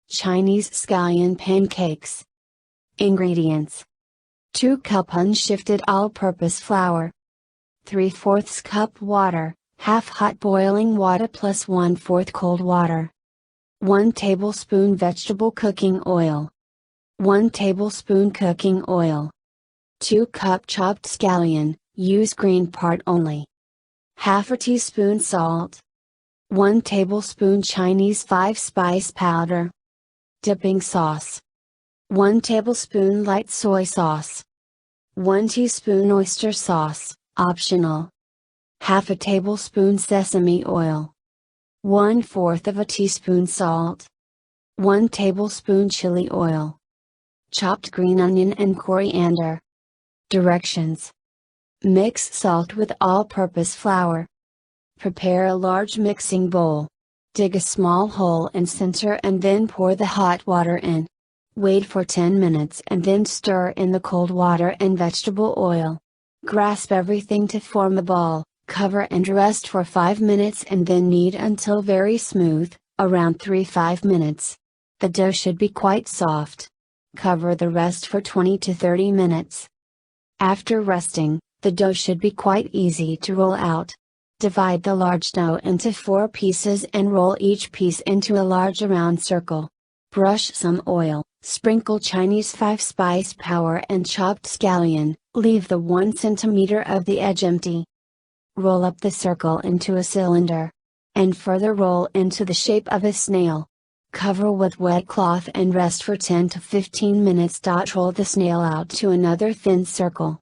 Chinese Scallion Pancakes. Ingredients: 2 cup unshifted all-purpose flour, 3/4 cup water, half hot boiling water plus 1/4 cold water, 1 tablespoon vegetable cooking oil, 1 tablespoon cooking oil, 2 cup chopped scallion, use green part only, half a teaspoon salt, 1 tablespoon Chinese 5-spice powder, dipping sauce, 1 tablespoon light soy sauce, 1 teaspoon oyster sauce, optional, half a tablespoon sesame oil, 1/4 teaspoon salt, 1 tablespoon chili oil, chopped green onion and coriander. Directions: mix salt with all-purpose flour. Prepare a large mixing bowl. Dig a small hole in center and then pour the hot water in. Wait for 10 minutes and then stir in the cold water and vegetable oil. Grasp everything to form a ball, cover and rest for 5 minutes and then knead until very smooth, around 3-5 minutes. The dough should be quite soft. Cover the rest for 20 to 30 minutes. After resting, the dough should be quite easy to roll out. Divide the large dough into 4 pieces and roll each piece into a large round circle. Brush some oil, sprinkle Chinese 5-spice powder and chopped scallion, leave the 1 centimeter of the edge empty. Roll up the circle into a cylinder. And further roll into the shape of a snail. Cover with wet cloth and rest for 10 to 15 minutes. Roll the snail out to another thin circle.